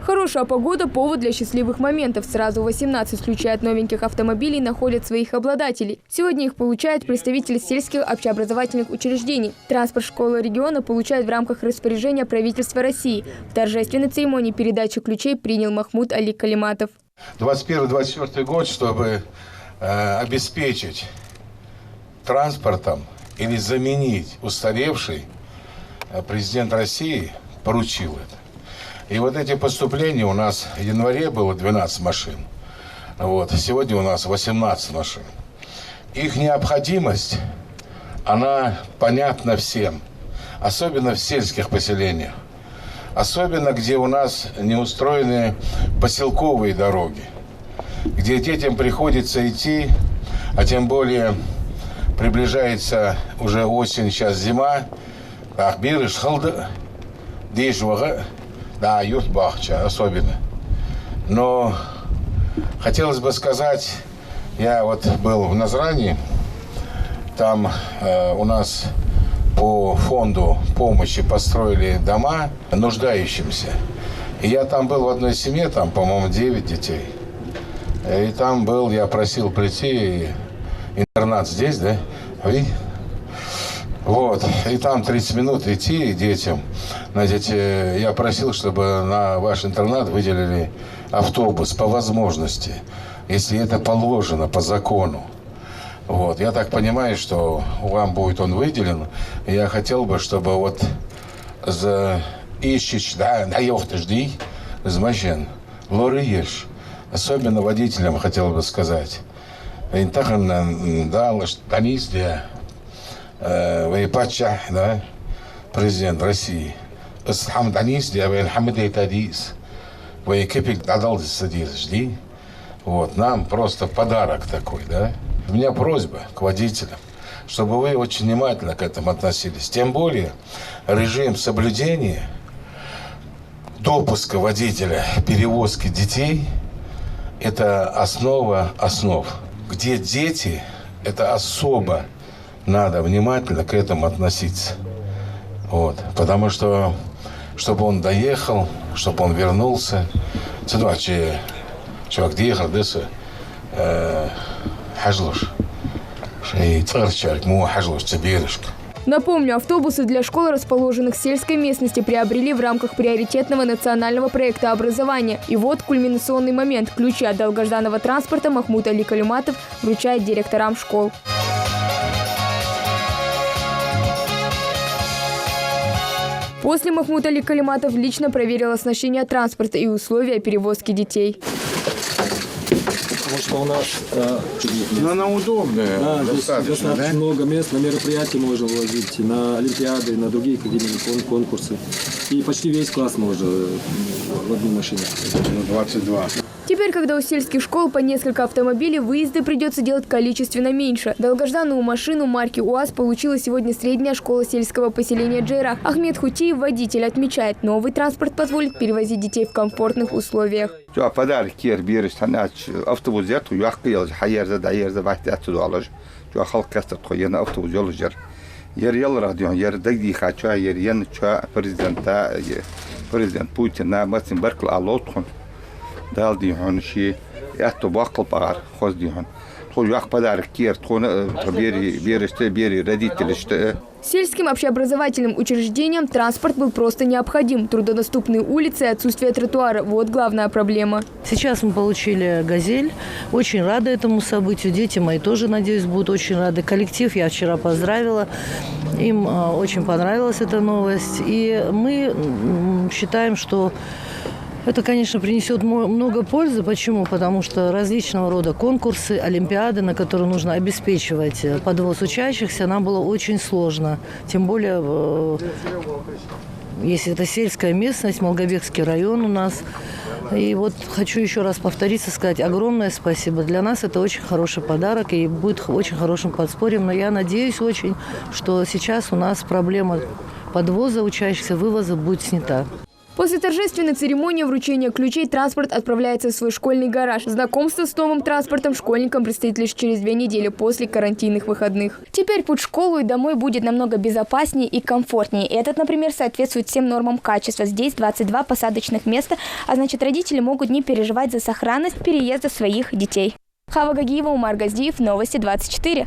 Хорошая погода – повод для счастливых моментов. Сразу 18 включая новеньких автомобилей находят своих обладателей. Сегодня их получают представители сельских общеобразовательных учреждений. Транспорт школы региона получают в рамках распоряжения правительства России. В торжественной церемонии передачи ключей принял Махмуд Али Калиматов. 21-24 год, чтобы обеспечить транспортом или заменить устаревший, президент России поручил это. И вот эти поступления у нас в январе было 12 машин. Вот. Сегодня у нас 18 машин. Их необходимость, она понятна всем. Особенно в сельских поселениях. Особенно, где у нас не устроены поселковые дороги. Где детям приходится идти, а тем более приближается уже осень, сейчас зима. Да, Юртбахча особенно. Но хотелось бы сказать, я вот был в Назрани, там у нас по фонду помощи построили дома нуждающимся. И я там был в одной семье, там, по-моему, 9 детей. И там был, я просил прийти, интернат здесь, да? Вот, и там 30 минут идти детям. Значит, я просил, чтобы на ваш интернат выделили автобус по возможности, если это положено по закону. Вот, я так понимаю, что вам будет он выделен. Я хотел бы, чтобы вот за ищич, да, жди, замашен, лоры ешь. Особенно водителям хотел бы сказать. Да, Вейпача, да, президент России. Вот, нам просто подарок такой, да. У меня просьба к водителям, чтобы вы очень внимательно к этому относились. Тем более режим соблюдения допуска водителя перевозки детей – это основа основ. Где дети – это особо надо внимательно к этому относиться. Вот. Потому что, чтобы он доехал, чтобы он вернулся. Чувак доехал, Напомню, автобусы для школ, расположенных в сельской местности, приобрели в рамках приоритетного национального проекта образования. И вот кульминационный момент. Ключи от долгожданного транспорта Махмуд Али Калиматов вручает директорам школ. После Махмуд Али Калиматов лично проверил оснащение транспорта и условия перевозки детей. Потому что у нас она удобная, да, достаточно, да? Много мест, на мероприятия можно возить, на олимпиады, на другие какие-нибудь конкурсы. И почти весь класс можно в одной машине. 22. Теперь, когда у сельских школ по несколько автомобилей, выезды придется делать количественно меньше. Долгожданную машину марки УАЗ получила сегодня средняя школа сельского поселения Джейрах. Ахмед Хутиев, водитель, отмечает, новый транспорт позволит перевозить детей в комфортных условиях. Президент Путин دال ديهون شيء يأتوا باقل بار خذ ديهون تقول يأخ بدار كير تكون بيري رديت لشتاء. Сельским общеобразовательным учреждениям транспорт был просто необходим. Труднодоступные улицы и отсутствие тротуара – вот главная проблема. Сейчас мы получили «Газель». Очень рады этому событию. Дети мои тоже, надеюсь, будут очень рады. Коллектив я вчера поздравила. Им очень понравилась эта новость. И мы считаем, что это, конечно, принесет много пользы. Почему? Потому что различного рода конкурсы, олимпиады, на которые нужно обеспечивать подвоз учащихся, нам было очень сложно. Тем более, если это сельская местность, Малгобекский район у нас. И вот хочу еще раз повториться, сказать огромное спасибо. Для нас это очень хороший подарок и будет очень хорошим подспорьем. Но я надеюсь очень, что сейчас у нас проблема подвоза учащихся, вывоза будет снята. После торжественной церемонии вручения ключей транспорт отправляется в свой школьный гараж. Знакомство с новым транспортом школьникам предстоит лишь через 2 недели после карантинных выходных. Теперь путь в школу и домой будет намного безопаснее и комфортнее. Этот, например, соответствует всем нормам качества. Здесь 22 посадочных места, а значит, родители могут не переживать за сохранность переезда своих детей. Хава Гагиева, Умар Газдиев, Новости 24.